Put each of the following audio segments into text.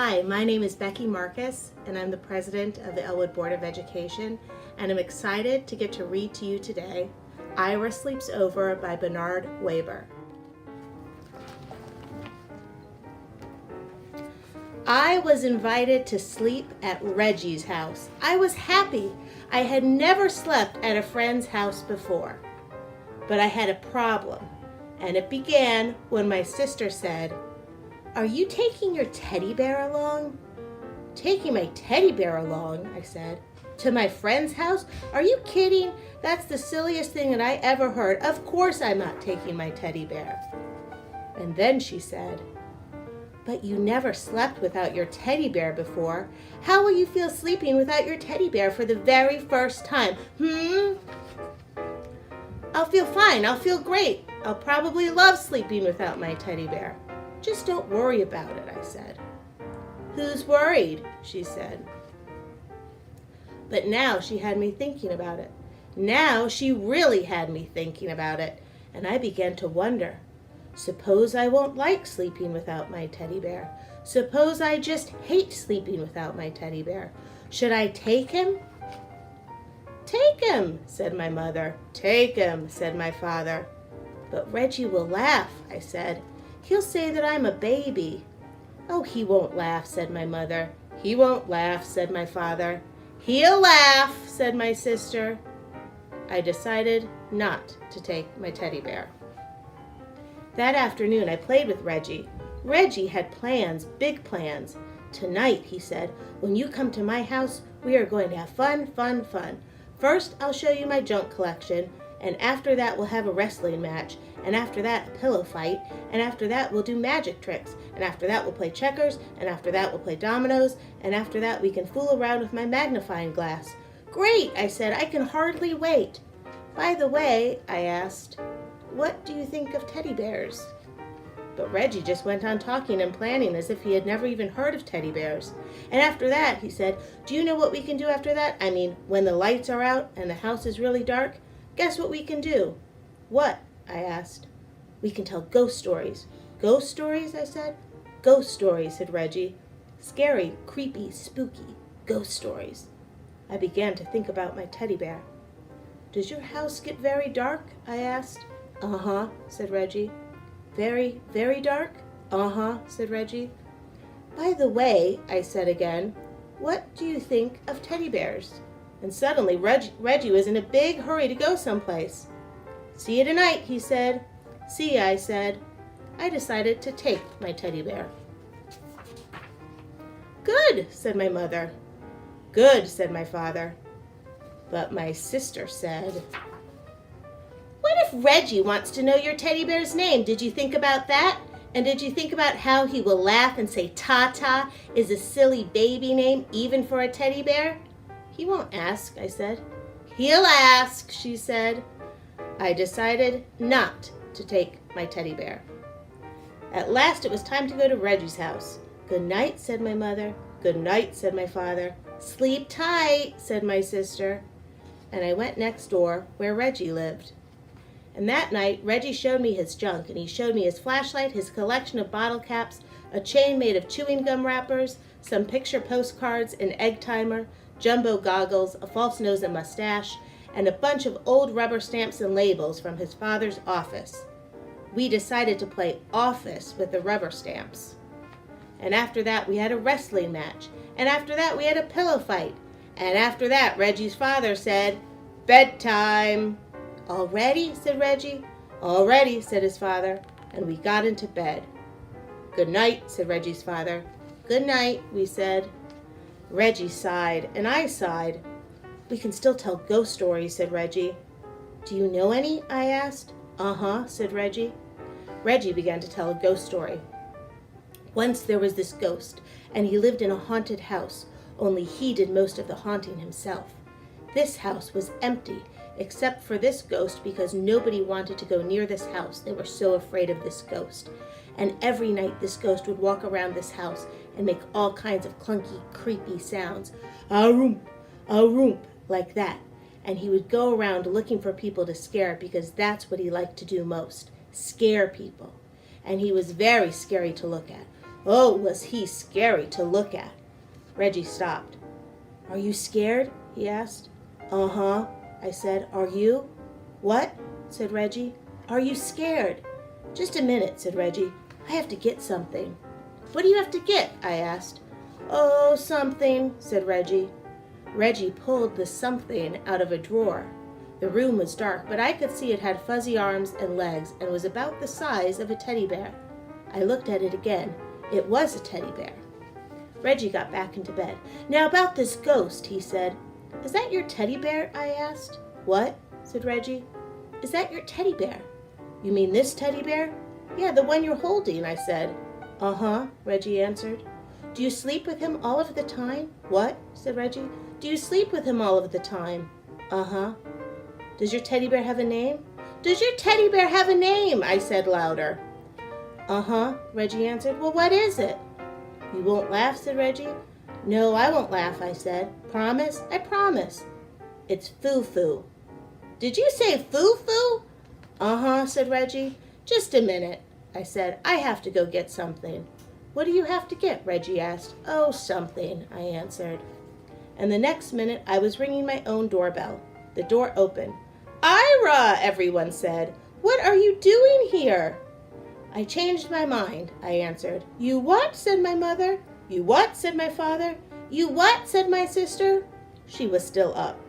Hi, my name is Becky Marcus, and I'm the president of the Elwood Board of Education, and I'm excited to get to read to you today Ira Sleeps Over by Bernard Weber. I was invited to sleep at Reggie's house. I was happy. I had never slept at a friend's house before. But I had a problem, and it began when my sister said, "Are you taking your teddy bear along?" "Taking my teddy bear along," I said. "To my friend's house? Are you kidding? That's the silliest thing that I ever heard. Of course I'm not taking my teddy bear." And then she said, "But you never slept without your teddy bear before. How will you feel sleeping without your teddy bear for the very first time? "I'll feel fine. I'll feel great. I'll probably love sleeping without my teddy bear. Just don't worry about it," I said. "Who's worried?" she said. But now she had me thinking about it. Now she really had me thinking about it, and I began to wonder. Suppose I won't like sleeping without my teddy bear. Suppose I just hate sleeping without my teddy bear. Should I take him? "Take him," said my mother. "Take him," said my father. "But Reggie will laugh," I said. "He'll say that I'm a baby." "Oh, he won't laugh," said my mother. "He won't laugh," said my father. "He'll laugh," said my sister. I decided not to take my teddy bear. That afternoon I played with Reggie. Reggie had plans, big plans. "Tonight," he said, "when you come to my house, we are going to have fun, fun, fun. First, I'll show you my junk collection, and after that we'll have a wrestling match, and after that a pillow fight, and after that we'll do magic tricks, and after that we'll play checkers, and after that we'll play dominoes, and after that we can fool around with my magnifying glass." "Great," I said, "I can hardly wait." "By the way," I asked, "what do you think of teddy bears?" But Reggie just went on talking and planning as if he had never even heard of teddy bears. And after that, he said, "Do you know what we can do after that? I mean, when the lights are out and the house is really dark? Guess what we can do?" "What?" I asked. "We can tell ghost stories." "Ghost stories?" I said. "Ghost stories," said Reggie. "Scary, creepy, spooky ghost stories." I began to think about my teddy bear. "Does your house get very dark?" I asked. "Uh-huh," said Reggie. "Very, very dark?" "Uh-huh," said Reggie. "By the way," I said again, "what do you think of teddy bears?" And suddenly Reggie was in a big hurry to go someplace. "See you tonight," he said. "See ya," I said. I decided to take my teddy bear. "Good," said my mother. "Good," said my father. But my sister said, "What if Reggie wants to know your teddy bear's name? Did you think about that? And did you think about how he will laugh and say Tata is a silly baby name even for a teddy bear?" "He won't ask," I said. "He'll ask," she said. I decided not to take my teddy bear. At last it was time to go to Reggie's house. "Good night," said my mother. "Good night," said my father. "Sleep tight," said my sister. And I went next door where Reggie lived. And that night, Reggie showed me his junk, and he showed me his flashlight, his collection of bottle caps, a chain made of chewing gum wrappers, some picture postcards, an egg timer, jumbo goggles, a false nose and mustache, and a bunch of old rubber stamps and labels from his father's office. We decided to play office with the rubber stamps. And after that, we had a wrestling match. And after that, we had a pillow fight. And after that, Reggie's father said, "Bedtime." "All ready?" said Reggie. "All ready," said his father, and we got into bed. "Good night," said Reggie's father. "Good night," we said. Reggie sighed, and I sighed. "We can still tell ghost stories," said Reggie. "Do you know any?" I asked. "Uh-huh," said Reggie. Reggie began to tell a ghost story. Once there was this ghost, and he lived in a haunted house, only he did most of the haunting himself. This house was empty, except for this ghost, because nobody wanted to go near this house. They were so afraid of this ghost. And every night this ghost would walk around this house and make all kinds of clunky, creepy sounds. "A-roomp, a-roomp," like that. And he would go around looking for people to scare, because that's what he liked to do most, scare people. And he was very scary to look at. Oh, was he scary to look at. Reggie stopped. Are you scared? He asked. Uh-huh, I said. Are you? What? Said Reggie. Are you scared? Just a minute, said Reggie. I have to get something. What do you have to get? I asked. Oh, something, said Reggie. Reggie pulled the something out of a drawer. The room was dark, but I could see it had fuzzy arms and legs and was about the size of a teddy bear. I looked at it again. It was a teddy bear. Reggie got back into bed. Now about this ghost, he said. Is that your teddy bear? I asked. What? Said Reggie. Is that your teddy bear? You mean this teddy bear? Yeah, the one you're holding, I said. Uh-huh, Reggie answered. Do you sleep with him all of the time? What? Said Reggie. Do you sleep with him all of the time? Uh-huh. Does your teddy bear have a name? Does your teddy bear have a name? I said louder. Uh-huh, Reggie answered. Well, what is it? You won't laugh, said Reggie. No, I won't laugh, I said. Promise? I promise. It's Foo-Foo. Did you say Foo-Foo? Uh-huh, said Reggie. Just a minute, I said. I have to go get something. What do you have to get? Reggie asked. Oh, something, I answered. And the next minute, I was ringing my own doorbell. The door opened. Ira, everyone said. What are you doing here? I changed my mind, I answered. You what? Said my mother. You what? Said my father. You what? Said my sister. She was still up.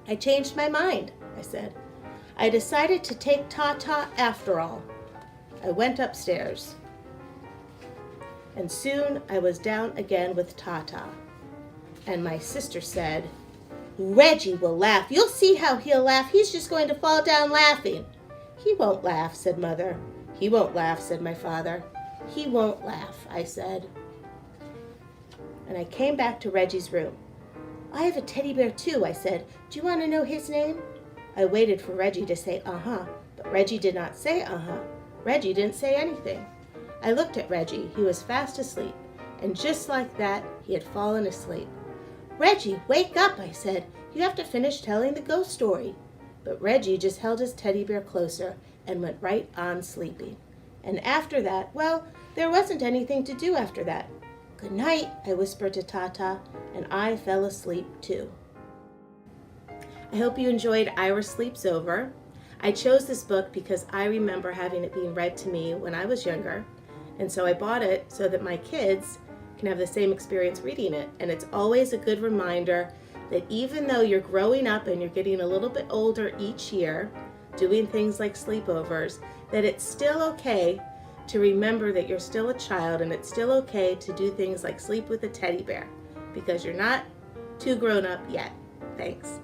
I changed my mind, I said. I decided to take Tata after all. I went upstairs. And soon I was down again with Tata. And my sister said, Reggie will laugh. You'll see how he'll laugh. He's just going to fall down laughing. He won't laugh, said Mother. He won't laugh, said my father. He won't laugh, I said. And I came back to Reggie's room. I have a teddy bear too, I said. Do you want to know his name? I waited for Reggie to say uh-huh, but Reggie did not say uh-huh. Reggie didn't say anything. I looked at Reggie. He was fast asleep. And just like that, he had fallen asleep. Reggie, wake up, I said. You have to finish telling the ghost story. But Reggie just held his teddy bear closer and went right on sleeping. And after that, well, there wasn't anything to do after that. Good night, I whispered to Tata, and I fell asleep too. I hope you enjoyed Ira Sleeps Over. I chose this book because I remember having it being read to me when I was younger, and so I bought it so that my kids can have the same experience reading it. And it's always a good reminder that even though you're growing up and you're getting a little bit older each year, doing things like sleepovers, that it's still okay to remember that you're still a child, and it's still okay to do things like sleep with a teddy bear, because you're not too grown up yet. Thanks.